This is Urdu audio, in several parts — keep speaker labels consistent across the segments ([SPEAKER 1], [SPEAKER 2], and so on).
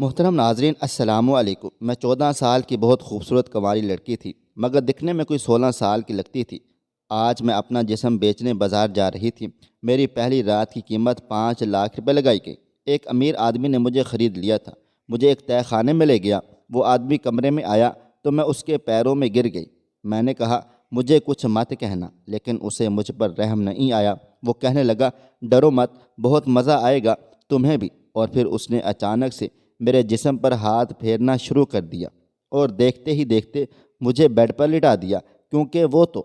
[SPEAKER 1] محترم ناظرین السلام علیکم۔ میں 14 سال کی بہت خوبصورت کنواری لڑکی تھی، مگر دکھنے میں کوئی 16 سال کی لگتی تھی۔ آج میں اپنا جسم بیچنے بازار جا رہی تھی۔ میری پہلی رات کی قیمت 5 لاکھ روپے لگائی گئی۔ ایک امیر آدمی نے مجھے خرید لیا تھا۔ مجھے ایک تہہ خانے میں لے گیا۔ وہ آدمی کمرے میں آیا تو میں اس کے پیروں میں گر گئی۔ میں نے کہا مجھے کچھ مت کہنا، لیکن اسے مجھ پر رحم نہیں آیا۔ وہ کہنے لگا ڈرو مت، بہت مزہ آئے گا تمہیں بھی۔ اور پھر اس نے اچانک سے میرے جسم پر ہاتھ پھیرنا شروع کر دیا اور دیکھتے ہی دیکھتے مجھے بیڈ پر لٹا دیا، کیونکہ وہ تو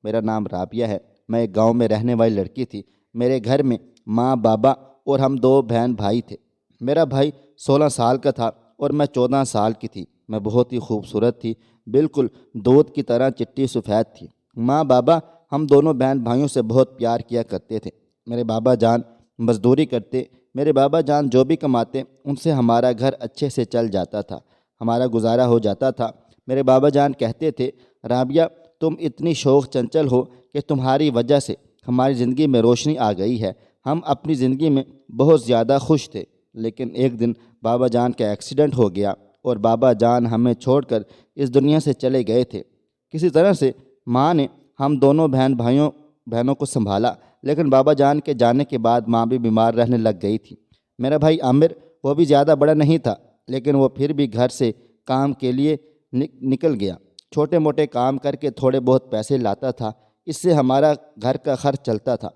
[SPEAKER 1] میرا نام رابعہ ہے۔ میں ایک گاؤں میں رہنے والی لڑکی تھی۔ میرے گھر میں ماں، بابا اور ہم 2 بہن بھائی تھے۔ میرا بھائی 16 سال کا تھا اور میں 14 سال کی تھی۔ میں بہت ہی خوبصورت تھی، بالکل دودھ کی طرح چٹی سفید تھی۔ ماں بابا ہم دونوں بہن بھائیوں سے بہت پیار کیا کرتے تھے۔ میرے بابا جان مزدوری کرتے۔ میرے بابا جان جو بھی کماتے ان سے ہمارا گھر اچھے سے چل جاتا تھا، ہمارا گزارا ہو جاتا تھا۔ میرے بابا جان کہتے تھے رابعہ تم اتنی شوخ چنچل ہو کہ تمہاری وجہ سے ہماری زندگی میں روشنی آ گئی ہے۔ ہم اپنی زندگی میں بہت زیادہ خوش تھے، لیکن ایک دن بابا جان کا ایکسیڈنٹ ہو گیا اور بابا جان ہمیں چھوڑ کر اس دنیا سے چلے گئے تھے۔ کسی طرح سے ماں نے ہم دونوں بہنوں کو سنبھالا، لیکن بابا جان کے جانے کے بعد ماں بھی بیمار رہنے لگ گئی تھی۔ میرا بھائی عامر وہ بھی زیادہ بڑا نہیں تھا، لیکن وہ پھر بھی گھر سے کام کے لیے نکل گیا۔ چھوٹے موٹے کام کر کے تھوڑے بہت پیسے لاتا تھا، اس سے ہمارا گھر کا خرچ چلتا تھا۔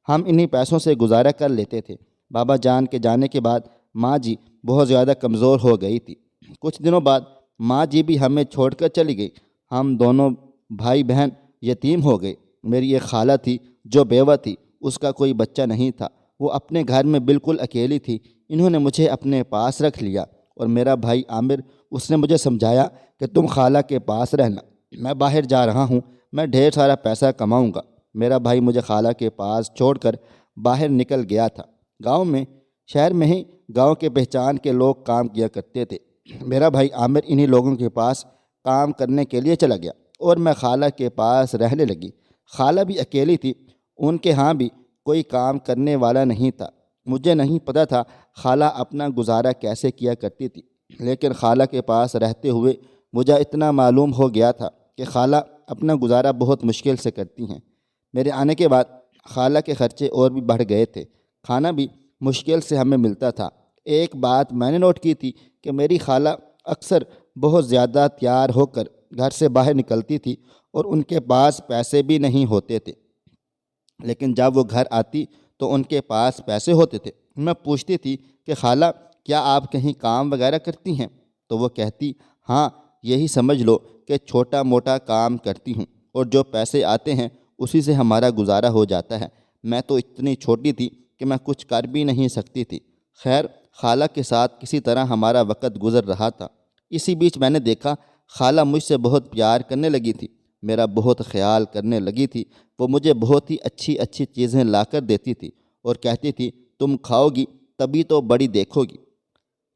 [SPEAKER 1] ہم انہی پیسوں سے گزارا کر لیتے تھے۔ بابا جان کے جانے کے بعد ماں جی بہت زیادہ کمزور ہو گئی تھی۔ کچھ دنوں بعد ماں جی بھی ہمیں چھوڑ کر چلی گئی۔ ہم دونوں بھائی بہن یتیم ہو گئے۔ میری ایک خالہ تھی جو بیوہ تھی، اس کا کوئی بچہ نہیں تھا۔ وہ اپنے گھر میں بالکل اکیلی تھی۔ انہوں نے مجھے اپنے پاس رکھ لیا اور میرا بھائی عامر اس نے مجھے سمجھایا کہ تم خالہ کے پاس رہنا، میں باہر جا رہا ہوں، میں ڈھیر سارا پیسہ کماؤں گا۔ میرا بھائی مجھے خالہ کے پاس چھوڑ کر باہر نکل گیا تھا۔ شہر میں ہی گاؤں کے پہچان کے لوگ کام کیا کرتے تھے۔ میرا بھائی عامر انہی لوگوں کے پاس کام کرنے کے لیے چلا گیا اور میں خالہ کے پاس رہنے لگی۔ خالہ بھی اکیلی تھی، ان کے ہاں بھی کوئی کام کرنے والا نہیں تھا۔ مجھے نہیں پتہ تھا خالہ اپنا گزارا کیسے کیا کرتی تھی، لیکن خالہ کے پاس رہتے ہوئے مجھے اتنا معلوم ہو گیا تھا کہ خالہ اپنا گزارا بہت مشکل سے کرتی ہیں۔ میرے آنے کے بعد خالہ کے خرچے اور بھی بڑھ گئے تھے، کھانا بھی مشکل سے ہمیں ملتا تھا۔ ایک بات میں نے نوٹ کی تھی کہ میری خالہ اکثر بہت زیادہ تیار ہو کر گھر سے باہر نکلتی تھی اور ان کے پاس پیسے بھی نہیں ہوتے تھے، لیکن جب وہ گھر آتی تو ان کے پاس پیسے ہوتے تھے۔ میں پوچھتی تھی کہ خالہ کیا آپ کہیں کام وغیرہ کرتی ہیں؟ تو وہ کہتی ہاں، یہی سمجھ لو کہ چھوٹا موٹا کام کرتی ہوں اور جو پیسے آتے ہیں اسی سے ہمارا گزارا ہو جاتا ہے۔ میں تو اتنی چھوٹی تھی کہ میں کچھ کر بھی نہیں سکتی تھی۔ خیر، خالہ کے ساتھ کسی طرح ہمارا وقت گزر رہا تھا۔ اسی بیچ میں نے دیکھا خالہ مجھ سے بہت پیار کرنے لگی تھی، میرا بہت خیال کرنے لگی تھی۔ وہ مجھے بہت ہی اچھی اچھی چیزیں لا کر دیتی تھی اور کہتی تھی تم کھاؤ گی تبھی تو بڑی دیکھو گی،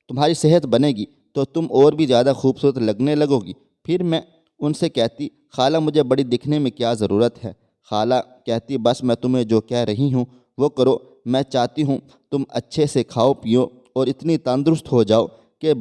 [SPEAKER 1] تمہاری صحت بنے گی تو تم اور بھی زیادہ خوبصورت لگنے لگو گی۔ پھر میں ان سے کہتی خالہ مجھے بڑی دکھنے میں کیا ضرورت ہے؟ خالہ کہتی بس میں تمہیں جو کہہ رہی ہوں وہ کرو، میں چاہتی ہوں تم اچھے سے کھاؤ پیو اور اتنی تندرست ہو جاؤ کہ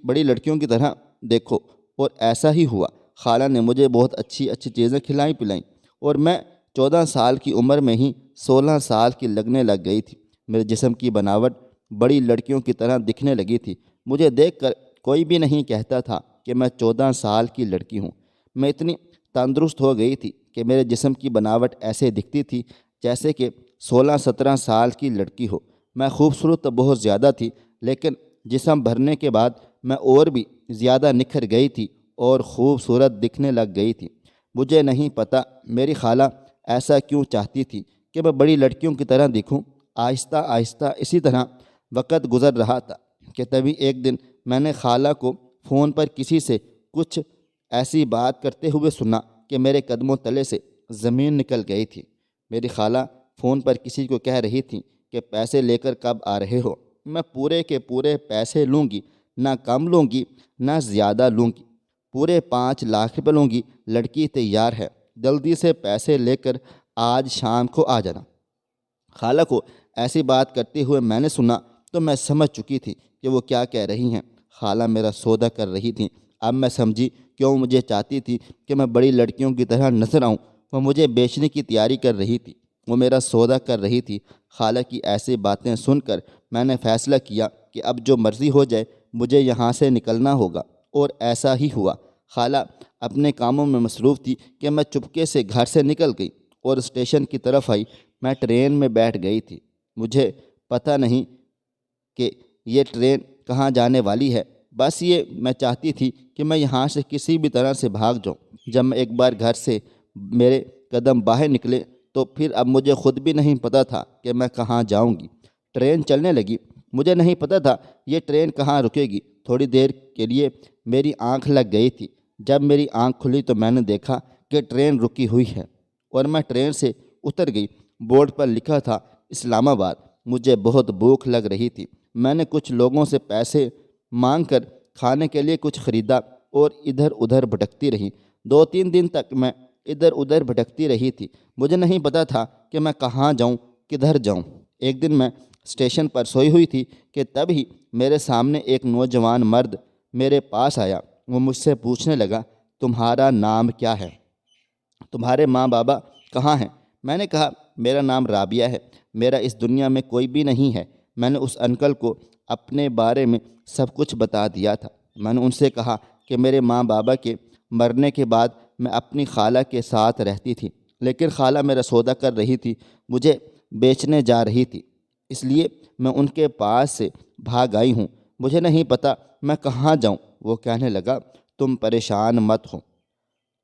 [SPEAKER 1] بڑی لڑکیوں کی طرح دیکھو۔ اور ایسا ہی ہوا۔ خالہ نے مجھے بہت اچھی اچھی چیزیں کھلائیں پلائیں اور میں 14 سال کی عمر میں ہی 16 سال کی لگنے لگ گئی تھی۔ میرے جسم کی بناوٹ بڑی لڑکیوں کی طرح دکھنے لگی تھی۔ مجھے دیکھ کر کوئی بھی نہیں کہتا تھا کہ میں 14 سال کی لڑکی ہوں۔ میں اتنی تندرست ہو گئی تھی کہ میرے جسم کی بناوٹ ایسے دکھتی تھی جیسے کہ 16-17 سال کی لڑکی ہو۔ میں خوبصورت تو بہت زیادہ تھی، لیکن جسم بھرنے کے بعد میں اور بھی زیادہ نکھر گئی تھی اور خوبصورت دکھنے لگ گئی تھی۔ مجھے نہیں پتہ میری خالہ ایسا کیوں چاہتی تھی کہ میں بڑی لڑکیوں کی طرح دکھوں۔ آہستہ آہستہ اسی طرح وقت گزر رہا تھا کہ تبھی ایک دن میں نے خالہ کو فون پر کسی سے کچھ ایسی بات کرتے ہوئے سنا کہ میرے قدموں تلے سے زمین نکل گئی تھی۔ میری خالہ فون پر کسی کو کہہ رہی تھی کہ پیسے لے کر کب آ رہے ہو؟ میں پورے کے پورے پیسے لوں گی، نہ کم لوں گی نہ زیادہ لوں گی، پورے 5 لاکھ روپے لوں گی۔ لڑکی تیار ہے، جلدی سے پیسے لے کر آج شام کو آ جانا۔ خالہ کو ایسی بات کرتے ہوئے میں نے سنا تو میں سمجھ چکی تھی کہ وہ کیا کہہ رہی ہیں۔ خالہ میرا سودا کر رہی تھیں۔ اب میں سمجھی کیوں مجھے چاہتی تھی کہ میں بڑی لڑکیوں کی طرح نظر آؤں۔ وہ مجھے بیچنے کی تیاری کر رہی تھی، وہ میرا سودا کر رہی تھی۔ خالہ کی ایسی باتیں سن کر میں نے فیصلہ کیا کہ اب جو مرضی ہو جائے مجھے یہاں سے نکلنا ہوگا، اور ایسا ہی ہوا۔ خالہ اپنے کاموں میں مصروف تھی کہ میں چپکے سے گھر سے نکل گئی اور اسٹیشن کی طرف آئی۔ میں ٹرین میں بیٹھ گئی تھی۔ مجھے پتہ نہیں کہ یہ ٹرین کہاں جانے والی ہے، بس یہ میں چاہتی تھی کہ میں یہاں سے کسی بھی طرح سے بھاگ جاؤں۔ جب میں ایک بار گھر سے میرے قدم باہر نکلے تو پھر اب مجھے خود بھی نہیں پتہ تھا کہ میں کہاں جاؤں گی۔ ٹرین چلنے لگی، مجھے نہیں پتہ تھا یہ ٹرین کہاں رکے گی۔ تھوڑی دیر کے لیے میری آنکھ لگ گئی تھی۔ جب میری آنکھ کھلی تو میں نے دیکھا کہ ٹرین رکی ہوئی ہے اور میں ٹرین سے اتر گئی۔ بورڈ پر لکھا تھا اسلام آباد۔ مجھے بہت بھوک لگ رہی تھی۔ میں نے کچھ لوگوں سے پیسے مانگ کر کھانے کے لیے کچھ خریدا اور ادھر ادھر بھٹکتی رہی۔ 2-3 دن تک میں ادھر ادھر بھٹکتی رہی تھی۔ مجھے نہیں پتہ تھا کہ میں کہاں جاؤں، کدھر جاؤں۔ ایک دن میں اسٹیشن پر سوئی ہوئی تھی کہ تب ہی میرے سامنے ایک نوجوان مرد میرے پاس آیا۔ وہ مجھ سے پوچھنے لگا، تمہارا نام کیا ہے؟ تمہارے ماں بابا کہاں ہیں؟ میں نے کہا، میرا نام رابعہ ہے، میرا اس دنیا میں کوئی بھی نہیں ہے۔ میں نے اس انکل کو اپنے بارے میں سب کچھ بتا دیا تھا۔ میں نے ان سے کہا کہ میرے ماں بابا کے مرنے کے بعد میں اپنی خالہ کے ساتھ رہتی تھی، لیکن خالہ میرا سودا کر رہی تھی، مجھے بیچنے جا رہی تھی، اس لیے میں ان کے پاس سے بھاگ آئی ہوں۔ مجھے نہیں پتہ میں کہاں جاؤں۔ وہ کہنے لگا، تم پریشان مت ہو،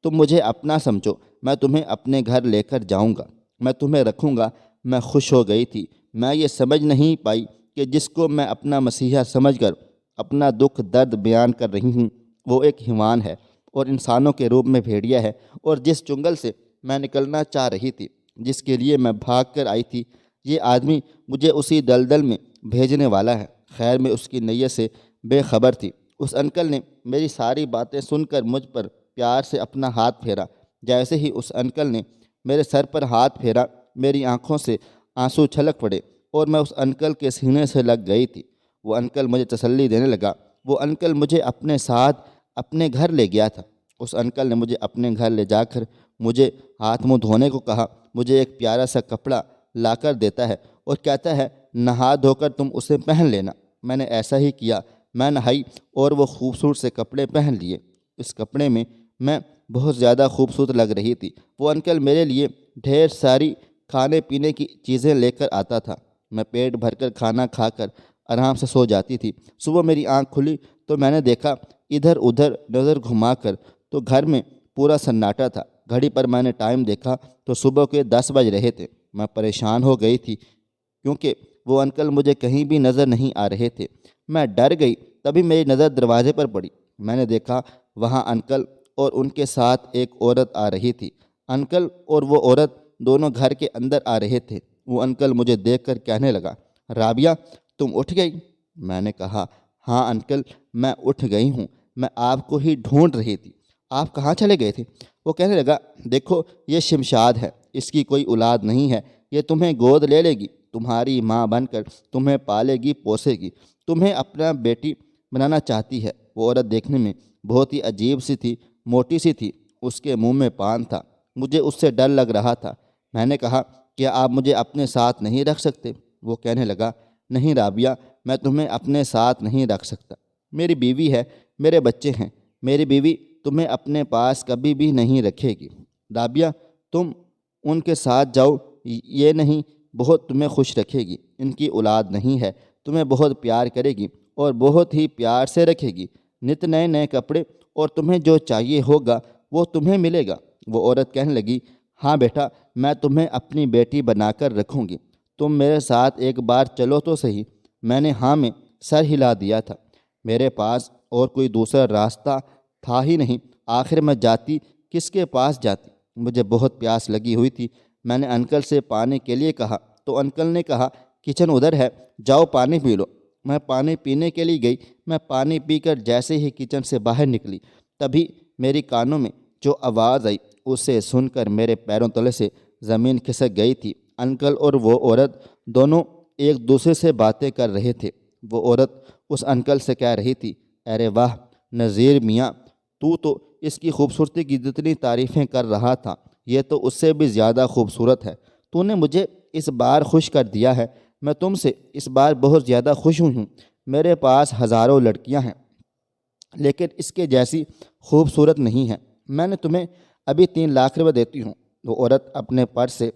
[SPEAKER 1] تم مجھے اپنا سمجھو، میں تمہیں اپنے گھر لے کر جاؤں گا، میں تمہیں رکھوں گا۔ میں خوش ہو گئی تھی۔ میں یہ سمجھ نہیں پائی کہ جس کو میں اپنا مسیحا سمجھ کر اپنا دکھ درد بیان کر رہی ہوں وہ ایک حیوان ہے اور انسانوں کے روپ میں بھیڑیا ہے، اور جس جنگل سے میں نکلنا چاہ رہی تھی، جس کے لیے میں بھاگ کر آئی تھی، یہ آدمی مجھے اسی دلدل میں بھیجنے والا ہے۔ خیر میں اس کی نیت سے بے خبر تھی۔ اس انکل نے میری ساری باتیں سن کر مجھ پر پیار سے اپنا ہاتھ پھیرا۔ جیسے ہی اس انکل نے میرے سر پر ہاتھ پھیرا، میری آنکھوں سے آنسو چھلک پڑے اور میں اس انکل کے سینے سے لگ گئی تھی۔ وہ انکل مجھے تسلی دینے لگا۔ وہ انکل مجھے اپنے ساتھ اپنے گھر لے گیا تھا۔ اس انکل نے مجھے اپنے گھر لے جا کر مجھے ہاتھ منہ دھونے کو کہا، مجھے ایک پیارا سا کپڑا لا کر دیتا ہے اور کہتا ہے نہا دھو کر تم اسے پہن لینا۔ میں نے ایسا ہی کیا۔ میں نہائی اور وہ خوبصورت سے کپڑے پہن لیے۔ اس کپڑے میں میں بہت زیادہ خوبصورت لگ رہی تھی۔ وہ انکل میرے لیے ڈھیر ساری کھانے پینے کی چیزیں لے کر آتا تھا۔ میں پیٹ بھر کر کھانا کھا کر آرام سے سو جاتی تھی۔ صبح میری آنکھ کھلی تو میں نے دیکھا ادھر ادھر نظر گھما کر تو گھر میں پورا سناٹا تھا۔ گھڑی پر میں نے ٹائم دیکھا تو صبح کے 10 بج رہے تھے۔ میں پریشان ہو گئی تھی کیونکہ وہ انکل مجھے کہیں بھی نظر نہیں آ رہے تھے۔ میں ڈر گئی۔ تبھی میری نظر دروازے پر پڑی۔ میں نے دیکھا وہاں انکل اور ان کے ساتھ ایک عورت آ رہی تھی۔ انکل اور وہ عورت دونوں گھر کے اندر آ رہے تھے۔ وہ انکل مجھے دیکھ کر کہنے لگا، رابعہ تم اٹھ گئی؟ میں نے کہا، ہاں انکل میں اٹھ گئی ہوں، میں آپ کو ہی ڈھونڈ رہی تھی، آپ کہاں چلے گئے تھے؟ وہ کہنے لگا، دیکھو یہ شمشاد ہے، اس کی کوئی اولاد نہیں ہے، یہ تمہیں گود لے لے گی، تمہاری ماں بن کر تمہیں پالے گی پوسے گی، تمہیں اپنا بیٹی بنانا چاہتی ہے۔ وہ عورت دیکھنے میں بہت ہی عجیب سی تھی، موٹی سی تھی، اس کے منہ میں پان تھا۔ مجھے اس سے ڈر لگ رہا تھا۔ میں نے کہا، کیا آپ مجھے اپنے ساتھ نہیں رکھ سکتے؟ وہ کہنے لگا، نہیں رابعہ میں تمہیں اپنے ساتھ نہیں رکھ سکتا، میری بیوی ہے، میرے بچے ہیں، میری بیوی تمہیں اپنے پاس کبھی بھی نہیں رکھے گی۔ رابعہ تم ان کے ساتھ جاؤ، یہ نہیں بہت تمہیں خوش رکھے گی، ان کی اولاد نہیں ہے، تمہیں بہت پیار کرے گی اور بہت ہی پیار سے رکھے گی، نت نئے نئے کپڑے اور تمہیں جو چاہیے ہوگا وہ تمہیں ملے گا۔ وہ عورت کہنے لگی، ہاں بیٹا میں تمہیں اپنی بیٹی بنا کر رکھوں گی، تم میرے ساتھ ایک بار چلو تو صحیح۔ میں نے ہاں میں سر ہلا دیا تھا۔ میرے پاس اور کوئی دوسرا راستہ تھا ہی نہیں۔ آخر میں جاتی کس کے پاس جاتی؟ مجھے بہت پیاس لگی ہوئی تھی۔ میں نے انکل سے پانی کے لیے کہا تو انکل نے کہا، کچن ادھر ہے، جاؤ پانی پی لو۔ میں پانی پینے کے لیے گئی۔ میں پانی پی کر جیسے ہی کچن سے باہر نکلی تبھی میری کانوں میں جو آواز آئی اسے سن کر میرے پیروں تلے سے زمین کھسک گئی تھی۔ انکل اور وہ عورت دونوں ایک دوسرے سے باتیں کر رہے تھے۔ وہ عورت اس انکل سے کہہ رہی تھی، ارے واہ نذیر میاں، تو اس کی خوبصورتی کی جتنی تعریفیں کر رہا تھا یہ تو اس سے بھی زیادہ خوبصورت ہے۔ تو نے مجھے اس بار خوش کر دیا ہے، میں تم سے اس بار بہت زیادہ خوش ہوں۔ میرے پاس ہزاروں لڑکیاں ہیں لیکن اس کے جیسی خوبصورت نہیں ہے۔ میں نے تمہیں ابھی 3 لاکھ روپے دیتی ہوں۔ وہ عورت اپنے پرس سے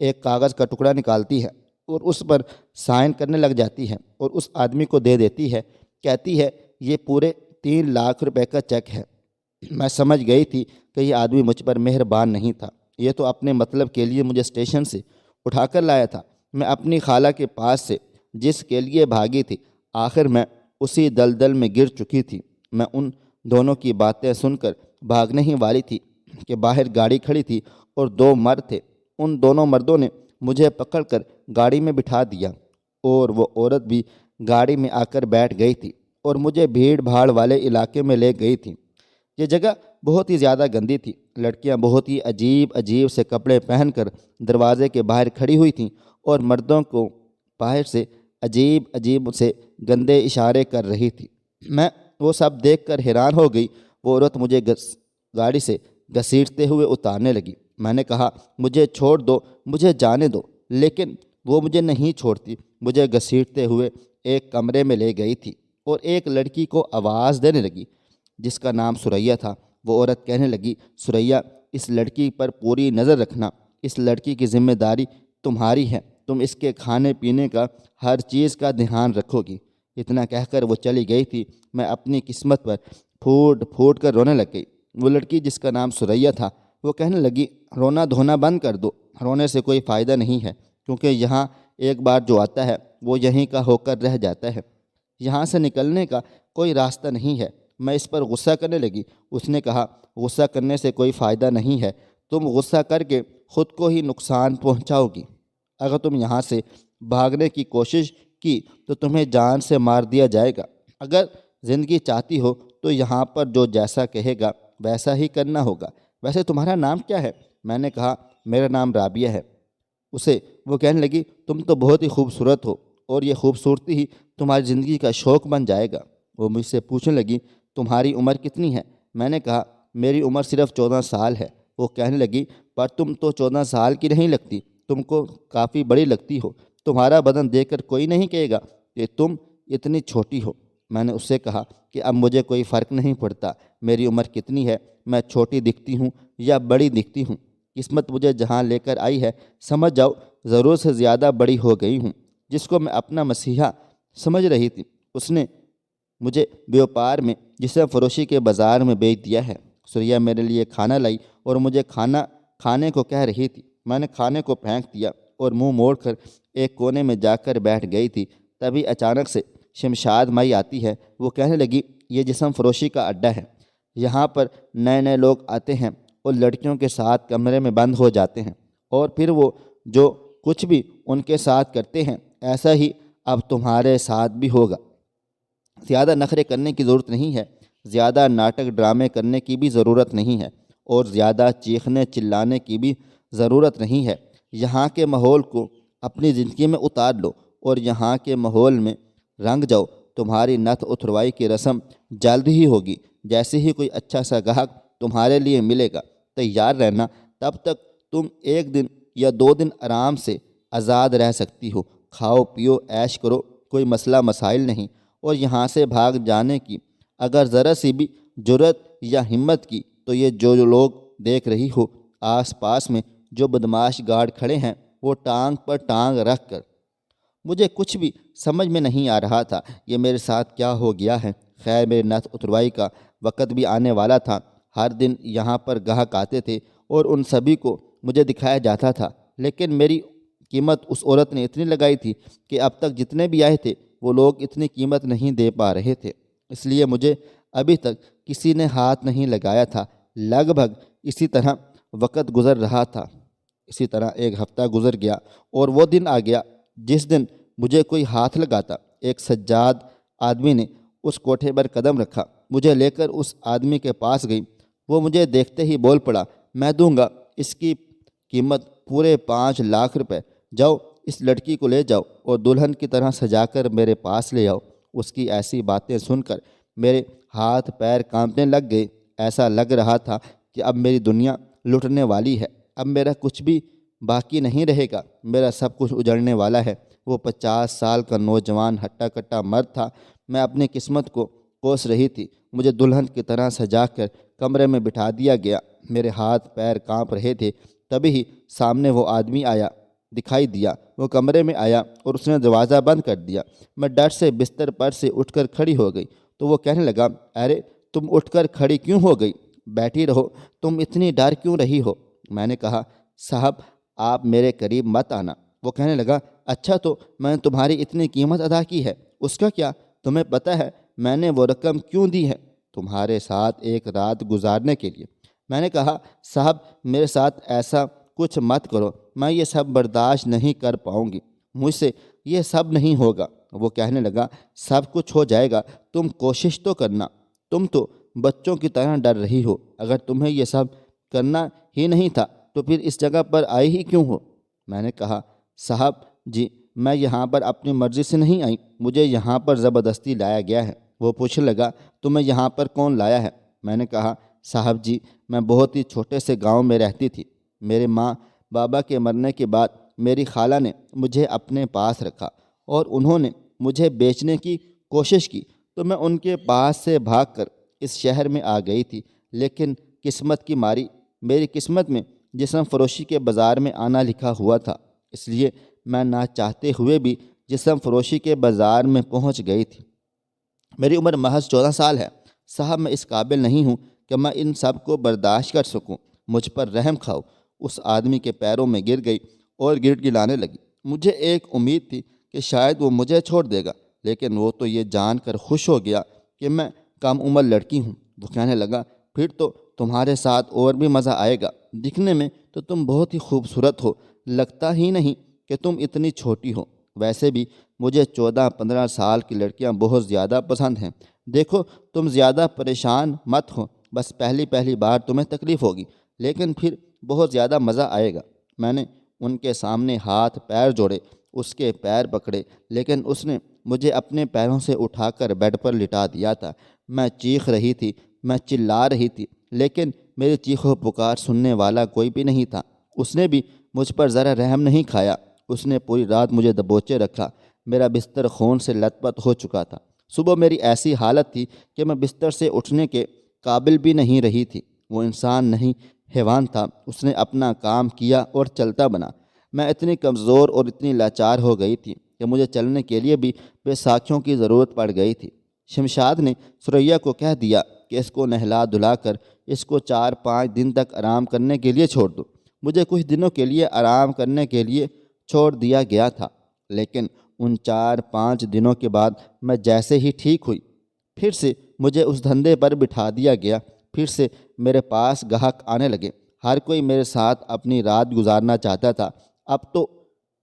[SPEAKER 1] ایک کاغذ کا ٹکڑا نکالتی ہے اور اس پر سائن کرنے لگ جاتی ہے اور اس آدمی کو دے دیتی ہے، کہتی ہے یہ پورے 3 لاکھ روپے کا چیک ہے۔ میں سمجھ گئی تھی کہ یہ آدمی مجھ پر مہربان نہیں تھا، یہ تو اپنے مطلب کے لیے مجھے اسٹیشن سے اٹھا کر لایا تھا۔ میں اپنی خالہ کے پاس سے جس کے لیے بھاگی تھی آخر میں اسی دلدل میں گر چکی تھی۔ میں ان دونوں کی باتیں سن کر بھاگنے ہی والی تھی کہ باہر گاڑی کھڑی تھی اور 2 مرد تھے۔ ان دونوں مردوں نے مجھے پکڑ کر گاڑی میں بٹھا دیا اور وہ عورت بھی گاڑی میں آ کر بیٹھ گئی تھی اور مجھے بھیڑ بھاڑ والے علاقے میں لے گئی تھی۔ یہ جگہ بہت ہی زیادہ گندی تھی۔ لڑکیاں بہت ہی عجیب عجیب سے کپڑے پہن کر دروازے کے باہر کھڑی ہوئی تھیں اور مردوں کو باہر سے عجیب عجیب سے گندے اشارے کر رہی تھی۔ میں وہ سب دیکھ کر حیران ہو گئی۔ وہ عورت مجھے گاڑی سے گھسیٹتے ہوئے اتارنے لگی۔ میں نے کہا مجھے چھوڑ دو، مجھے جانے دو، لیکن وہ مجھے نہیں چھوڑتی۔ مجھے گھسیٹتے ہوئے ایک کمرے میں لے گئی تھی اور ایک لڑکی کو آواز دینے لگی جس کا نام ثریہ تھا۔ وہ عورت کہنے لگی، ثریہ اس لڑکی پر پوری نظر رکھنا، اس لڑکی کی ذمہ داری تمہاری ہے، تم اس کے کھانے پینے کا ہر چیز کا دھیان رکھو گی۔ اتنا کہہ کر وہ چلی گئی تھی۔ میں اپنی قسمت پر پھوٹ پھوٹ کر رونے لگ گئی۔ وہ لڑکی جس کا نام ثریہ تھا وہ کہنے لگی، رونا دھونا بند کر دو، رونے سے کوئی فائدہ نہیں ہے، کیونکہ یہاں ایک بار جو آتا ہے وہ یہیں کا ہو کر رہ جاتا ہے، یہاں سے نکلنے کا کوئی راستہ نہیں ہے۔ میں اس پر غصہ کرنے لگی۔ اس نے کہا، غصہ کرنے سے کوئی فائدہ نہیں ہے، تم غصہ کر کے خود کو ہی نقصان پہنچاؤ گی۔ اگر تم یہاں سے بھاگنے کی کوشش کی تو تمہیں جان سے مار دیا جائے گا۔ اگر زندگی چاہتی ہو تو یہاں پر جو جیسا کہے گا ویسا ہی کرنا ہوگا۔ ویسے تمہارا نام کیا ہے؟ میں نے کہا، میرا نام رابعہ ہے۔ وہ کہنے لگی، تم تو بہت ہی خوبصورت ہو اور یہ خوبصورتی ہی تمہاری زندگی کا شوق بن جائے گا۔ وہ مجھ سے پوچھنے لگی، تمہاری عمر کتنی ہے؟ میں نے کہا، میری عمر صرف 14 سال ہے۔ وہ کہنے لگی، پر تم تو 14 سال کی نہیں لگتی، تم کو کافی بڑی لگتی ہو، تمہارا بدن دیکھ کر کوئی نہیں کہے گا کہ تم اتنی چھوٹی ہو۔ میں نے اس سے کہا کہ اب مجھے کوئی فرق نہیں پڑتا میری عمر کتنی ہے، میں چھوٹی دکھتی ہوں یا بڑی دکھتی ہوں، قسمت مجھے جہاں لے کر آئی ہے سمجھ جاؤ ضرورت سے زیادہ بڑی ہو گئی ہوں۔ جس کو میں اپنا مسیحا سمجھ رہی تھی اس نے مجھے بیوپار میں جسم فروشی کے بازار میں بیچ دیا ہے۔ ثریہ میرے لیے کھانا لائی اور مجھے کھانے کو کہہ رہی تھی۔ میں نے کھانے کو پھینک دیا اور منہ موڑ کر ایک کونے میں جا کر بیٹھ گئی تھی۔ تبھی اچانک سے شمشاد مائی آتی ہے۔ وہ کہنے لگی، یہ جسم فروشی کا اڈہ ہے، یہاں پر نئے نئے لوگ آتے ہیں اور لڑکیوں کے ساتھ کمرے میں بند ہو جاتے ہیں اور پھر وہ جو کچھ بھی ان کے ساتھ کرتے ہیں ایسا ہی اب تمہارے ساتھ بھی ہوگا۔ زیادہ نخرے کرنے کی ضرورت نہیں ہے، زیادہ ناٹک ڈرامے کرنے کی بھی ضرورت نہیں ہے اور زیادہ چیخنے چلانے کی بھی ضرورت نہیں ہے۔ یہاں کے ماحول کو اپنی زندگی میں اتار لو اور یہاں کے ماحول میں رنگ جاؤ۔ تمہاری نتھ اتروائی کی رسم جلد ہی ہوگی۔ جیسے ہی کوئی اچھا سا گاہک تمہارے لیے ملے گا تیار رہنا، تب تک تم 1 دن یا 2 دن آرام سے آزاد رہ سکتی ہو، کھاؤ پیو عیش کرو، کوئی مسئلہ مسائل نہیں۔ اور یہاں سے بھاگ جانے کی اگر ذرا سی بھی جرت یا ہمت کی تو یہ جو لوگ دیکھ رہی ہو آس پاس میں جو بدماش گارڈ کھڑے ہیں وہ ٹانگ پر ٹانگ رکھ کر۔ مجھے کچھ بھی سمجھ میں نہیں آ رہا تھا یہ میرے ساتھ کیا ہو گیا ہے۔ خیر میری نتھ اتروائی کا وقت بھی آنے والا تھا۔ ہر دن یہاں پر گاہک آتے تھے اور ان سبھی کو مجھے دکھایا جاتا تھا، لیکن میری قیمت اس عورت نے اتنی لگائی تھی کہ اب تک جتنے بھی آئے تھے وہ لوگ اتنی قیمت نہیں دے پا رہے تھے، اس لیے مجھے ابھی تک کسی نے ہاتھ نہیں لگایا تھا۔ لگ بھگ اسی طرح وقت گزر رہا تھا۔ اسی طرح 1 ہفتہ گزر گیا اور وہ دن آ گیا جس دن مجھے کوئی ہاتھ لگاتا۔ ایک سجاد آدمی نے اس کوٹھے پر قدم رکھا، مجھے لے کر اس آدمی کے پاس گئی۔ وہ مجھے دیکھتے ہی بول پڑا، میں دوں گا اس کی قیمت پورے 5 لاکھ روپے، جاؤ اس لڑکی کو لے جاؤ اور دلہن کی طرح سجا کر میرے پاس لے آؤ۔ اس کی ایسی باتیں سن کر میرے ہاتھ پیر کانپنے لگ گئے۔ ایسا لگ رہا تھا کہ اب میری دنیا لٹنے والی ہے، اب میرا کچھ بھی باقی نہیں رہے گا، میرا سب کچھ اجڑنے والا ہے۔ وہ 50 سال کا نوجوان ہٹا کٹا مرد تھا۔ میں اپنی قسمت کو کوس رہی تھی۔ مجھے دلہن کی طرح سجا کر کمرے میں بٹھا دیا گیا۔ میرے ہاتھ پیر کانپ رہے تھے، تبھی ہی سامنے وہ آدمی دکھائی دیا۔ وہ کمرے میں آیا اور اس نے دروازہ بند کر دیا۔ میں ڈر سے بستر پر سے اٹھ کر کھڑی ہو گئی تو وہ کہنے لگا، ارے تم اٹھ کر کھڑی کیوں ہو گئی؟ بیٹھی رہو، تم اتنی ڈر کیوں رہی ہو؟ میں نے کہا، صاحب آپ میرے قریب مت آنا۔ وہ کہنے لگا، اچھا تو میں نے تمہاری اتنی قیمت ادا کی ہے، اس کا کیا؟ تمہیں پتہ ہے میں نے وہ رقم کیوں دی ہے؟ تمہارے ساتھ ایک رات گزارنے کے لیے۔ میں نے کہا، صاحب میرے ساتھ ایسا کچھ مت کرو، میں یہ سب برداشت نہیں کر پاؤں گی، مجھ سے یہ سب نہیں ہوگا۔ وہ کہنے لگا، سب کچھ ہو جائے گا، تم کوشش تو کرنا، تم تو بچوں کی طرح ڈر رہی ہو۔ اگر تمہیں یہ سب کرنا ہی نہیں تھا تو پھر اس جگہ پر آئی ہی کیوں ہو؟ میں نے کہا، صاحب جی میں یہاں پر اپنی مرضی سے نہیں آئی، مجھے یہاں پر زبردستی لایا گیا ہے۔ وہ پوچھنے لگا، تمہیں یہاں پر کون لایا ہے؟ میں نے کہا، صاحب جی میں بہت ہی چھوٹے سے گاؤں میں رہتی تھی، میرے ماں بابا کے مرنے کے بعد میری خالہ نے مجھے اپنے پاس رکھا اور انہوں نے مجھے بیچنے کی کوشش کی تو میں ان کے پاس سے بھاگ کر اس شہر میں آ گئی تھی، لیکن قسمت کی ماری میری قسمت میں جسم فروشی کے بازار میں آنا لکھا ہوا تھا، اس لیے میں نہ چاہتے ہوئے بھی جسم فروشی کے بازار میں پہنچ گئی تھی۔ میری عمر محض 14 سال ہے۔ صاحب میں اس قابل نہیں ہوں کہ میں ان سب کو برداشت کر سکوں، مجھ پر رحم کھاؤ۔ اس آدمی کے پیروں میں گر گئی اور گڑ گڑانے لگی۔ مجھے ایک امید تھی کہ شاید وہ مجھے چھوڑ دے گا، لیکن وہ تو یہ جان کر خوش ہو گیا کہ میں کم عمر لڑکی ہوں۔ وہ کہنے لگا، پھر تو تمہارے ساتھ اور بھی مزہ آئے گا، دکھنے میں تو تم بہت ہی خوبصورت ہو، لگتا ہی نہیں کہ تم اتنی چھوٹی ہو۔ ویسے بھی مجھے 14-15 سال کی لڑکیاں بہت زیادہ پسند ہیں۔ دیکھو تم زیادہ پریشان مت ہو، بس پہلی بار تمہیں تکلیف ہوگی، لیکن پھر بہت زیادہ مزہ آئے گا۔ میں نے ان کے سامنے ہاتھ پیر جوڑے، اس کے پیر پکڑے، لیکن اس نے مجھے اپنے پیروں سے اٹھا کر بیڈ پر لٹا دیا تھا۔ میں چیخ رہی تھی، میں چلا رہی تھی، لیکن میری چیخ و پکار سننے والا کوئی بھی نہیں تھا۔ اس نے بھی مجھ پر ذرا رحم نہیں کھایا۔ اس نے پوری رات مجھے دبوچے رکھا۔ میرا بستر خون سے لت پت ہو چکا تھا۔ صبح میری ایسی حالت تھی کہ میں بستر سے اٹھنے کے قابل بھی نہیں رہی تھی۔ وہ انسان نہیں حیوان تھا۔ اس نے اپنا کام کیا اور چلتا بنا۔ میں اتنی کمزور اور اتنی لاچار ہو گئی تھی کہ مجھے چلنے کے لیے بھی بیساکھیوں کی ضرورت پڑ گئی تھی۔ شمشاد نے سریا کو کہہ دیا کہ اس کو نہلا دھلا کر اس کو 4-5 دن تک آرام کرنے کے لیے چھوڑ دو۔ مجھے کچھ دنوں کے لیے آرام کرنے کے لیے چھوڑ دیا گیا تھا، لیکن ان 4-5 دنوں کے بعد میں جیسے ہی ٹھیک ہوئی، پھر سے مجھے اس دھندے پر بٹھا دیا گیا۔ پھر سے میرے پاس گاہک آنے لگے۔ ہر کوئی میرے ساتھ اپنی رات گزارنا چاہتا تھا۔ اب تو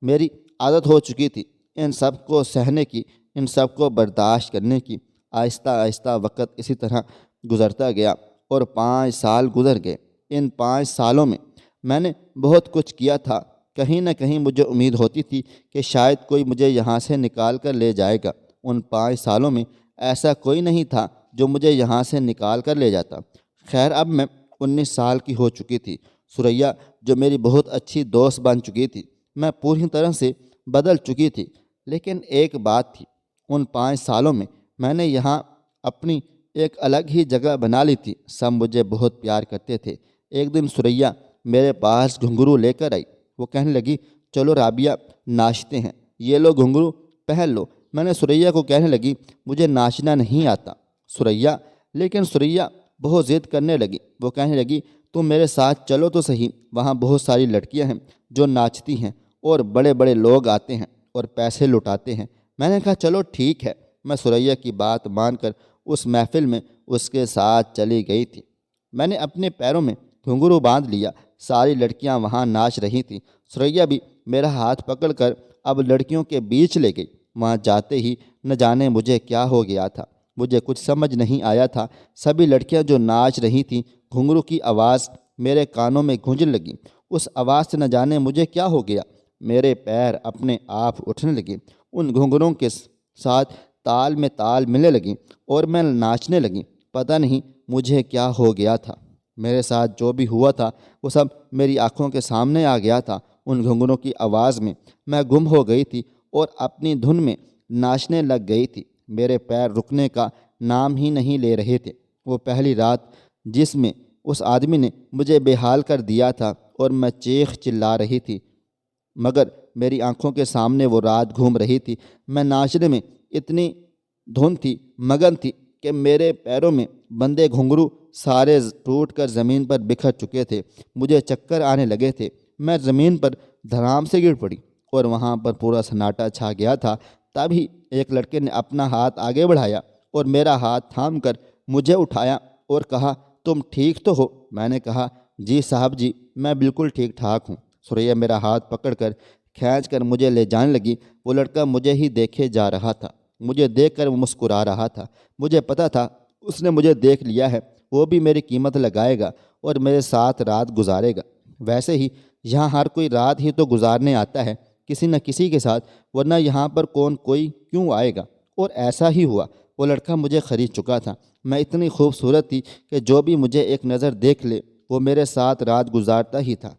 [SPEAKER 1] میری عادت ہو چکی تھی ان سب کو سہنے کی، ان سب کو برداشت کرنے کی۔ آہستہ آہستہ وقت اسی طرح گزرتا گیا اور 5 سال گزر گئے۔ ان 5 سالوں میں میں نے بہت کچھ کیا تھا۔ کہیں نہ کہیں مجھے امید ہوتی تھی کہ شاید کوئی مجھے یہاں سے نکال کر لے جائے گا۔ ان 5 سالوں میں ایسا کوئی نہیں تھا جو مجھے یہاں سے نکال کر لے جاتا۔ خیر اب میں 19 سال کی ہو چکی تھی۔ سریا جو میری بہت اچھی دوست بن چکی تھی، میں پوری طرح سے بدل چکی تھی، لیکن ایک بات تھی، ان 5 سالوں میں میں نے یہاں اپنی ایک الگ ہی جگہ بنا لی تھی۔ سب مجھے بہت پیار کرتے تھے۔ ایک دن سریا میرے پاس گھنگرو لے کر آئی۔ وہ کہنے لگی، چلو رابعہ ناچتے ہیں، یہ لو گھنگرو پہن لو۔ میں نے سریا کو کہنے لگی، مجھے ناچنا نہیں آتا لیکن سریا بہت ضد کرنے لگی۔ وہ کہنے لگی، تم میرے ساتھ چلو تو صحیح، وہاں بہت ساری لڑکیاں ہیں جو ناچتی ہیں اور بڑے بڑے لوگ آتے ہیں اور پیسے لٹاتے ہیں۔ میں نے کہا چلو ٹھیک ہے۔ میں سریا کی بات مان کر اس محفل میں اس کے ساتھ چلی گئی تھی۔ میں نے اپنے پیروں میں گھنگرو باندھ لیا۔ ساری لڑکیاں وہاں ناچ رہی تھیں۔ سریا بھی میرا ہاتھ پکڑ کر اب لڑکیوں کے بیچ لے گئی۔ وہاں جاتے ہی نہ جانے مجھے کیا ہو گیا تھا، مجھے کچھ سمجھ نہیں آیا تھا۔ سبھی لڑکیاں جو ناچ رہی تھیں، گھنگرو کی آواز میرے کانوں میں گونجنے لگی۔ اس آواز سے نہ جانے مجھے کیا ہو گیا، میرے پیر اپنے آپ اٹھنے لگے۔ ان گھنگروں کے ساتھ تال میں تال ملنے لگیں اور میں ناچنے لگیں۔ پتہ نہیں مجھے کیا ہو گیا تھا، میرے ساتھ جو بھی ہوا تھا وہ سب میری آنکھوں کے سامنے آ گیا تھا۔ ان گھنگروں کی آواز میں میں گم ہو گئی تھی اور اپنی دھن میں ناچنے لگ گئی تھی۔ میرے پیر رکنے کا نام ہی نہیں لے رہے تھے۔ وہ پہلی رات جس میں اس آدمی نے مجھے بے حال کر دیا تھا اور میں چیخ چلا رہی تھی، مگر میری آنکھوں کے سامنے وہ رات گھوم رہی تھی۔ میں ناچنے میں اتنی دھن تھی، مگن تھی کہ میرے پیروں میں بندھے گھنگرو سارے ٹوٹ کر زمین پر بکھر چکے تھے۔ مجھے چکر آنے لگے تھے۔ میں زمین پر دھڑام سے گر پڑی اور وہاں پر پورا سناٹا چھا گیا تھا۔ تبھی ایک لڑکے نے اپنا ہاتھ آگے بڑھایا اور میرا ہاتھ تھام کر مجھے اٹھایا اور کہا، تم ٹھیک تو ہو؟ میں نے کہا، جی صاحب جی، میں بالکل ٹھیک ٹھاک ہوں۔ ثریا میرا ہاتھ پکڑ کر کھینچ کر مجھے لے جانے لگی۔ وہ لڑکا مجھے ہی دیکھے جا رہا تھا۔ مجھے دیکھ کر وہ مسکرا رہا تھا۔ مجھے پتہ تھا اس نے مجھے دیکھ لیا ہے، وہ بھی میری قیمت لگائے گا اور میرے ساتھ رات گزارے گا۔ ویسے ہی یہاں ہر کوئی رات ہی تو گزارنے آتا ہے، کسی نہ کسی کے ساتھ، ورنہ یہاں پر کوئی کیوں آئے گا؟ اور ایسا ہی ہوا۔ وہ لڑکا مجھے خرید چکا تھا۔ میں اتنی خوبصورت تھی کہ جو بھی مجھے ایک نظر دیکھ لے وہ میرے ساتھ رات گزارتا ہی تھا۔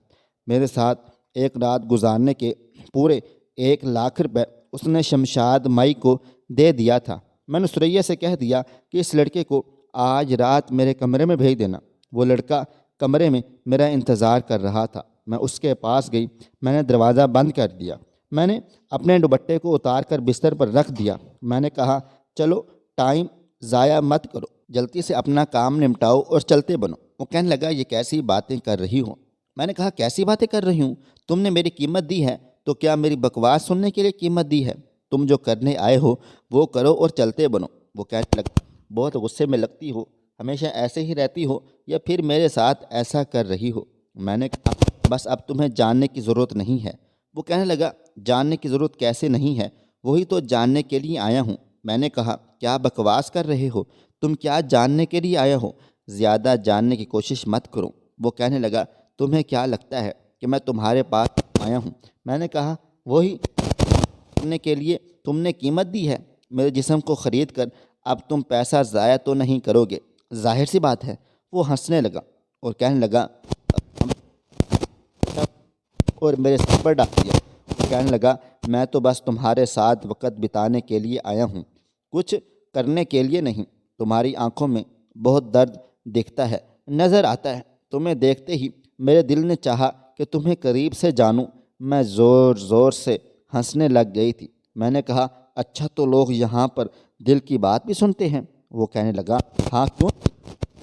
[SPEAKER 1] میرے ساتھ ایک رات گزارنے کے پورے 1,00,000 روپے اس نے شمشاد مائی کو دے دیا تھا۔ میں نے ثریا سے کہہ دیا کہ اس لڑکے کو آج رات میرے کمرے میں بھیج دینا۔ وہ لڑکا کمرے میں میرا انتظار کر رہا تھا۔ میں اس کے پاس گئی، میں نے دروازہ بند کر دیا۔ میں نے اپنے دوپٹے کو اتار کر بستر پر رکھ دیا۔ میں نے کہا، چلو ٹائم ضائع مت کرو، جلدی سے اپنا کام نمٹاؤ اور چلتے بنو۔ وہ کہنے لگا، یہ کیسی باتیں کر رہی ہو؟ میں نے کہا، کیسی باتیں کر رہی ہوں؟ تم نے میری قیمت دی ہے تو کیا میری بکواس سننے کے لیے قیمت دی ہے؟ تم جو کرنے آئے ہو وہ کرو اور چلتے بنو۔ وہ کہنے لگا، بہت غصے میں لگتی ہو، ہمیشہ ایسے ہی رہتی ہو یا پھر میرے ساتھ ایسا کر رہی ہو؟ میں نے کہا، بس اب تمہیں جاننے کی ضرورت نہیں ہے۔ وہ کہنے لگا، جاننے کی ضرورت کیسے نہیں ہے؟ وہی تو جاننے کے لیے آیا ہوں۔ میں نے کہا، کیا بکواس کر رہے ہو؟ تم کیا جاننے کے لیے آیا ہو؟ زیادہ جاننے کی کوشش مت کرو۔ وہ کہنے لگا، تمہیں کیا لگتا ہے کہ میں تمہارے پاس آیا ہوں؟ میں نے کہا، وہی کرنے کے لیے تم نے قیمت دی ہے۔ میرے جسم کو خرید کر اب تم پیسہ ضائع تو نہیں کرو گے، ظاہر سی بات ہے۔ وہ ہنسنے لگا اور کہنے لگا، اور میرے سر پر ڈال دیا۔ وہ کہنے لگا، میں تو بس تمہارے ساتھ وقت بتانے کے لیے آیا ہوں، کچھ کرنے کے لیے نہیں۔ تمہاری آنکھوں میں بہت درد دکھتا ہے، نظر آتا ہے۔ تمہیں دیکھتے ہی میرے دل نے چاہا کہ تمہیں قریب سے جانوں۔ میں زور زور سے ہنسنے لگ گئی تھی۔ میں نے کہا، اچھا تو لوگ یہاں پر دل کی بات بھی سنتے ہیں؟ وہ کہنے لگا، ہاں کیوں؟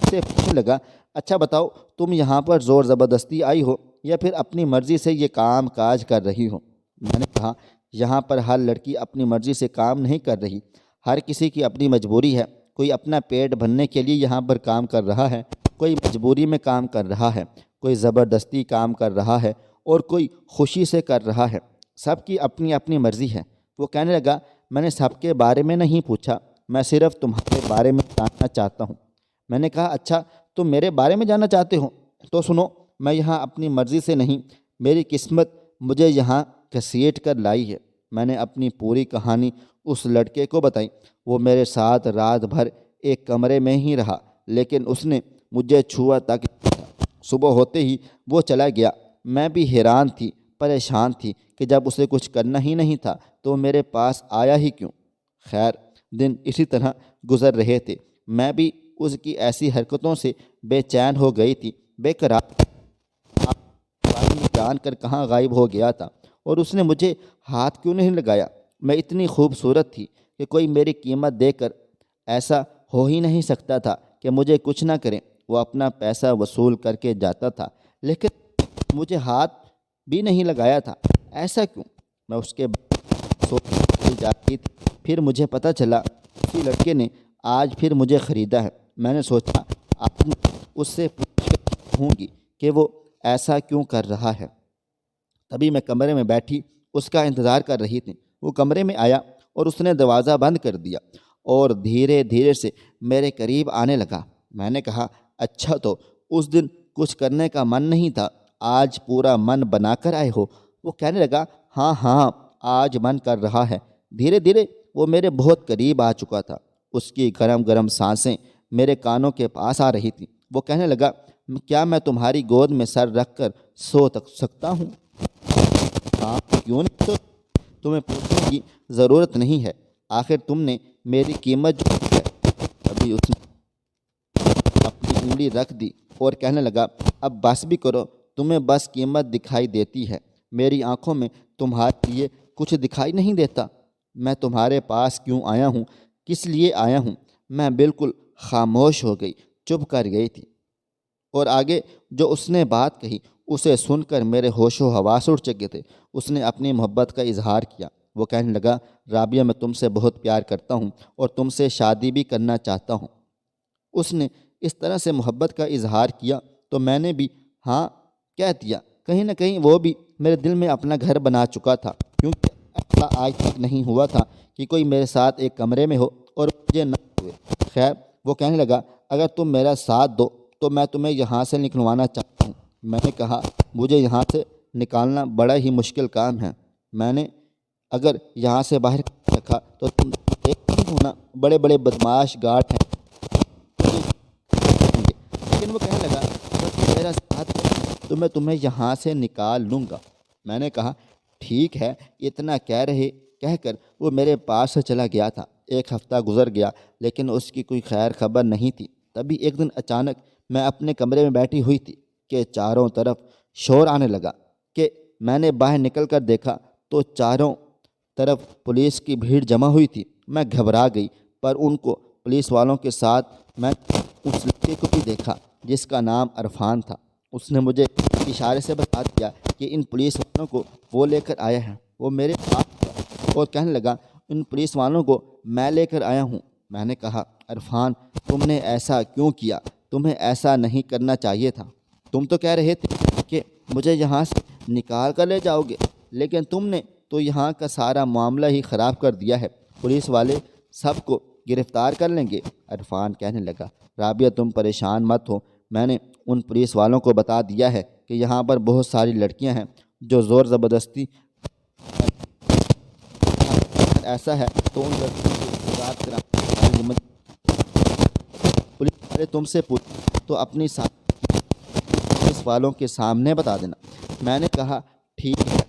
[SPEAKER 1] سے پوچھنے لگا، اچھا بتاؤ، تم یہاں پر زور زبردستی آئی ہو یا پھر اپنی مرضی سے یہ کام کاج کر رہی ہو؟ میں نے کہا، یہاں پر ہر لڑکی اپنی مرضی سے کام نہیں کر رہی، ہر کسی کی اپنی مجبوری ہے۔ کوئی اپنا پیٹ بھرنے کے لیے یہاں پر کام کر رہا ہے، کوئی مجبوری میں کام کر رہا ہے، کوئی زبردستی کام کر رہا ہے اور کوئی خوشی سے کر رہا ہے۔ سب کی اپنی اپنی مرضی ہے۔ وہ کہنے لگا، میں نے سب کے بارے میں نہیں پوچھا، میں صرف تمہارے بارے میں جاننا چاہتا ہوں۔ میں نے کہا، اچھا تم میرے بارے میں جاننا چاہتے ہو؟ تو سنو، میں یہاں اپنی مرضی سے نہیں، میری قسمت مجھے یہاں گھسیٹ کر لائی ہے۔ میں نے اپنی پوری کہانی اس لڑکے کو بتائی۔ وہ میرے ساتھ رات بھر ایک کمرے میں ہی رہا، لیکن اس نے مجھے چھوا تک نہیں تھا۔ صبح ہوتے ہی وہ چلا گیا۔ میں بھی حیران تھی، پریشان تھی کہ جب اسے کچھ کرنا ہی نہیں تھا تو وہ میرے پاس آیا ہی کیوں؟ خیر، دن اسی طرح گزر رہے تھے۔ میں بھی اس کی ایسی حرکتوں سے بے چین ہو گئی تھی، بے قرار جان کر کہاں غائب ہو گیا تھا اور اس نے مجھے ہاتھ کیوں نہیں لگایا؟ میں اتنی خوبصورت تھی کہ کوئی میری قیمت دے کر ایسا ہو ہی نہیں سکتا تھا کہ مجھے کچھ نہ کریں۔ وہ اپنا پیسہ وصول کر کے جاتا تھا، لیکن مجھے ہاتھ بھی نہیں لگایا تھا۔ ایسا کیوں؟ میں اس کے سوچ جاتی تھی۔ پھر مجھے پتہ چلا اسی لڑکے نے آج پھر مجھے خریدا ہے۔ میں نے سوچا آج اس سے پوچھوں گی کہ وہ ایسا کیوں کر رہا ہے۔ تبھی میں کمرے میں بیٹھی اس کا انتظار کر رہی تھی۔ وہ کمرے میں آیا اور اس نے دروازہ بند کر دیا اور دھیرے دھیرے سے میرے قریب آنے لگا۔ میں نے کہا، اچھا تو اس دن کچھ کرنے کا من نہیں تھا، آج پورا من بنا کر آئے ہو؟ وہ کہنے لگا، ہاں ہاں، آج من کر رہا ہے۔ دھیرے دھیرے وہ میرے بہت قریب آ چکا تھا۔ اس کی گرم گرم سانسیں میرے کانوں کے پاس آ رہی تھیں۔ وہ کہنے لگا، کیا میں تمہاری گود میں سر رکھ کر سو سکتا ہوں؟ ہاں، کیوں نہیں سو؟ تمہیں پوچھنے کی ضرورت نہیں ہے، آخر تم نے میری قیمت جو کی ہے۔ ابھی اس نے اپنی انگلی رکھ دی اور کہنے لگا، اب بس بھی کرو، تمہیں بس قیمت دکھائی دیتی ہے، میری آنکھوں میں تمہارے لیے کچھ دکھائی نہیں دیتا۔ میں تمہارے پاس کیوں آیا ہوں، کس لیے آیا ہوں؟ میں بالکل خاموش ہو گئی، چپ کر گئی تھی، اور آگے جو اس نے بات کہی اسے سن کر میرے ہوش و حواس اڑ چکے تھے۔ اس نے اپنی محبت کا اظہار کیا۔ وہ کہنے لگا، رابعہ، میں تم سے بہت پیار کرتا ہوں اور تم سے شادی بھی کرنا چاہتا ہوں۔ اس نے اس طرح سے محبت کا اظہار کیا تو میں نے بھی ہاں کہہ دیا۔ کہیں نہ کہیں وہ بھی میرے دل میں اپنا گھر بنا چکا تھا، کیونکہ ایسا آج تک نہیں ہوا تھا کہ کوئی میرے ساتھ ایک کمرے میں ہو اور مجھے نہ ہوئے۔ خیر، وہ کہنے لگا، اگر تم میرا ساتھ دو تو میں تمہیں یہاں سے نکلوانا چاہتا ہوں۔ میں نے کہا، مجھے یہاں سے نکالنا بڑا ہی مشکل کام ہے۔ میں نے اگر یہاں سے باہر رکھا تو تم دیکھتے ہو نا، بڑے بڑے بدماش گارڈ ہیں، لیکن وہ کہنے لگا، اگر تم میرا ساتھ دو تو میں تمہیں یہاں سے نکال لوں گا۔ میں نے کہا، ٹھیک ہے۔ اتنا کہہ کر وہ میرے پاس سے چلا گیا تھا۔ ایک ہفتہ گزر گیا لیکن اس کی کوئی خیر خبر نہیں تھی۔ تبھی ایک دن اچانک میں اپنے کمرے میں بیٹھی ہوئی تھی کہ چاروں طرف شور آنے لگا، کہ میں نے باہر نکل کر دیکھا تو چاروں طرف پولیس کی بھیڑ جمع ہوئی تھی۔ میں گھبرا گئی، پر ان کو پولیس والوں کے ساتھ میں اس لڑکے کو بھی دیکھا جس کا نام عرفان تھا۔ اس نے مجھے اشارے سے بتا دیا کہ ان پولیس والوں کو وہ لے کر آیا ہے۔ وہ میرے پاس آیا اور کہنے لگا، ان پولیس والوں کو میں لے کر آیا ہوں۔ میں نے کہا، عرفان، تم نے ایسا کیوں کیا؟ تمہیں ایسا نہیں کرنا چاہیے تھا۔ تم تو کہہ رہے تھے کہ مجھے یہاں سے نکال کر لے جاؤ گے، لیکن تم نے تو یہاں کا سارا معاملہ ہی خراب کر دیا ہے۔ پولیس والے سب کو گرفتار کر لیں گے۔ عرفان کہنے لگا، رابعہ، تم پریشان مت ہو، میں نے ان پولیس والوں کو بتا دیا ہے کہ یہاں پر بہت ساری لڑکیاں ہیں جو زور زبردستی، ایسا ہے تو ان لڑکیوں کو بات کرانے، پولیس والے تم سے پوچھ تو اپنی پولیس والوں کے سامنے بتا دینا۔ میں نے کہا، ٹھیک ہے۔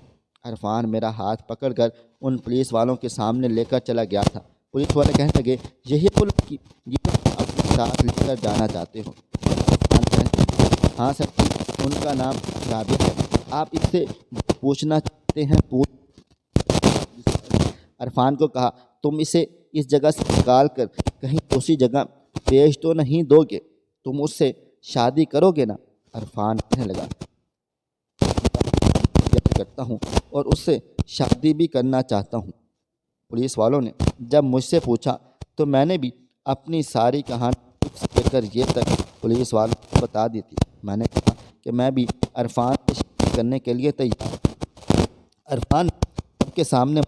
[SPEAKER 1] عرفان میرا ہاتھ پکڑ کر ان پولیس والوں کے سامنے لے کر چلا گیا تھا۔ پولیس والے کہنے لگے، یہی وہ لڑکی جسے تم اپنے ساتھ لے کر جانا چاہتے ہو؟ عرفان کہنے لگا، ہاں سر، ان کا نام رابعہ ہے، آپ اس سے پوچھنا چاہتے ہیں عرفان کو کہا، تم اسے اس جگہ سے نکال کر کہیں دوسری جگہ بھیج تو نہیں دو گے؟ تم اس سے شادی کرو گے نا؟ عرفان کہنے لگا، کرتا ہوں اور اس سے شادی بھی کرنا چاہتا ہوں۔ پولیس والوں نے جب مجھ سے پوچھا تو میں نے بھی اپنی ساری کہانی سے لے کر یہ تک پولیس والوں کو بتا دی تھی۔ میں نے کہا کہ میں بھی عرفان سے شادی کرنے کے لیے تیار ہوں۔ عرفان سب کے سامنے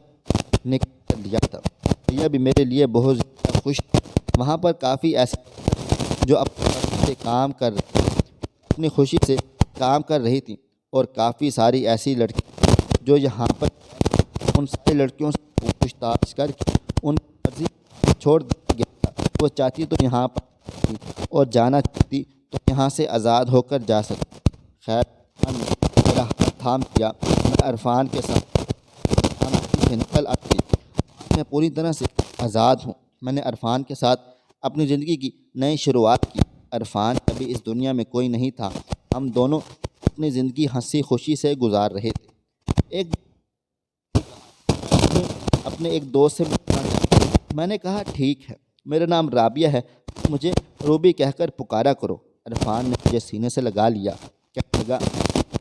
[SPEAKER 1] نکال کر لیا تھا۔ یہ بھی میرے لیے بہت زیادہ خوش تھی۔ وہاں پر کافی ایسے جو اپنی خوشی سے کام کر رہی تھیں، اور کافی ساری ایسی لڑکیاں جو یہاں پر ان ساری لڑکیوں سے پوچھ تاچھ کر کے ان کی مرضی چھوڑ دیا گیا تھا۔ وہ چاہتی تو یہاں پر تھی اور جانا چاہتی تو یہاں سے آزاد ہو کر جا سکتی۔ خیر، عرفان نے میرا ہاتھ تھام دیا۔ میں عرفان کے ساتھ سے نکل آتی، میں پوری طرح سے آزاد ہوں۔ میں نے عرفان کے ساتھ اپنی زندگی کی نئی شروعات کی۔ عرفان ابھی اس دنیا میں کوئی نہیں تھا، ہم دونوں اپنی زندگی ہنسی خوشی سے گزار رہے تھے۔ اپنے ایک دوست سے ملنا چاہتا، میں نے کہا، ٹھیک ہے، میرا نام رابعہ ہے، مجھے روبی کہہ کر پکارا کرو۔ عرفان نے مجھے سینے سے لگا لیا، کہنے لگا،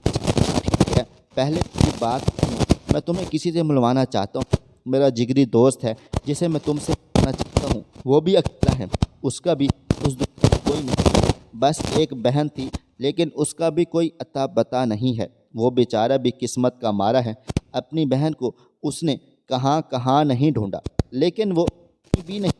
[SPEAKER 1] ٹھیک ہے، پہلے کی بات سنو، میں تمہیں کسی سے ملوانا چاہتا ہوں۔ میرا جگری دوست ہے جسے میں تم سے ملوانا چاہتا ہوں، وہ بھی اکیلا ہے، اس کا بھی اس دنیا میں کوئی نہیں، بس ایک بہن تھی، لیکن اس کا بھی کوئی اتا پتا نہیں ہے۔ وہ بیچارہ بھی قسمت کا مارا ہے، اپنی بہن کو اس نے کہاں کہاں نہیں ڈھونڈا، لیکن وہ بھی نہیں۔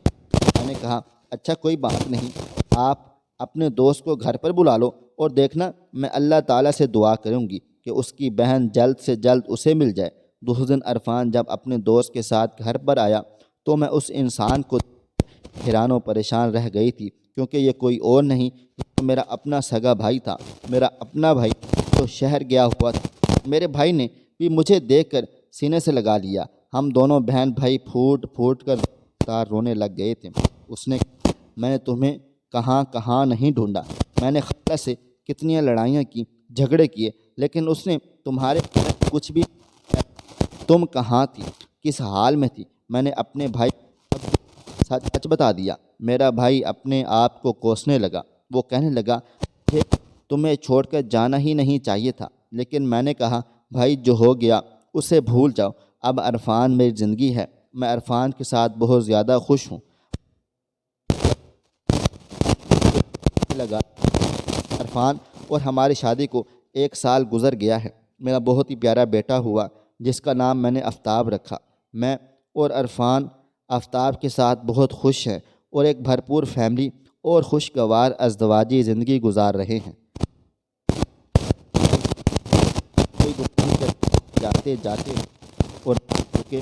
[SPEAKER 1] میں نے کہا، اچھا کوئی بات نہیں، آپ اپنے دوست کو گھر پر بلا لو اور دیکھنا، میں اللہ تعالیٰ سے دعا کروں گی کہ اس کی بہن جلد سے جلد اسے مل جائے۔ دوسرے دن عرفان جب اپنے دوست کے ساتھ گھر پر آیا تو میں اس انسان کو حیران و پریشان رہ گئی تھی، کیونکہ یہ کوئی اور نہیں، یہ میرا اپنا سگا بھائی تھا، میرا اپنا بھائی جو شہر گیا ہوا تھا۔ میرے بھائی نے بھی مجھے دیکھ کر سینے سے لگا لیا۔ ہم دونوں بہن بھائی پھوٹ پھوٹ کر رونے لگ گئے تھے۔ اس نے کہا، میں نے تمہیں کہاں کہاں نہیں ڈھونڈا، میں نے خالہ سے کتنی لڑائیاں کی، جھگڑے کیے، لیکن اس نے تمہارے بارے میں کچھ بھی نہیں کہا۔ تم کہاں تھی، کس حال میں تھی؟ میں نے اپنے بھائی کو سچ بتا دیا۔ میرا بھائی اپنے آپ کو کوسنے لگا۔ وہ کہنے لگا، مجھے تمہیں چھوڑ کر جانا ہی نہیں چاہیے تھا، لیکن میں نے کہا، بھائی جو ہو گیا اسے بھول جاؤ، اب عرفان میری زندگی ہے، میں عرفان کے ساتھ بہت زیادہ خوش ہوں۔ لگا عرفان اور ہماری شادی کو 1 سال گزر گیا ہے، میرا بہت ہی پیارا بیٹا ہوا جس کا نام میں نے آفتاب رکھا۔ میں اور عرفان آفتاب کے ساتھ بہت خوش ہیں اور ایک بھرپور فیملی اور خوشگوار ازدواجی زندگی گزار رہے ہیں۔ کوئی گفتگو جاتے جاتے اور کے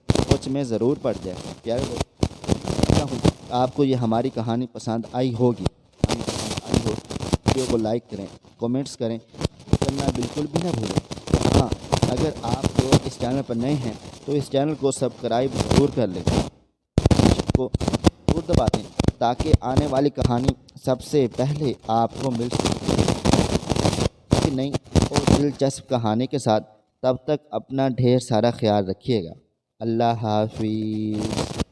[SPEAKER 1] سوچ میں ضرور پڑ جائے۔ پیارے دوستو، ہوں آپ کو یہ ہماری کہانی پسند آئی ہوگی۔ ویڈیو کو لائک کریں، کومنٹس کریں، کرنا بالکل بھی نہ بھولیں۔ ہاں، اگر آپ لوگ اس چینل پر نئے ہیں تو اس چینل کو سبسکرائب ضرور کر لیں، کو ضرور دبا دیں تاکہ آنے والی کہانی سب سے پہلے آپ کو مل سکے نئی اور دلچسپ کہانی کے ساتھ۔ تب تک اپنا ڈھیر سارا خیال رکھیے گا۔ اللہ حافظ۔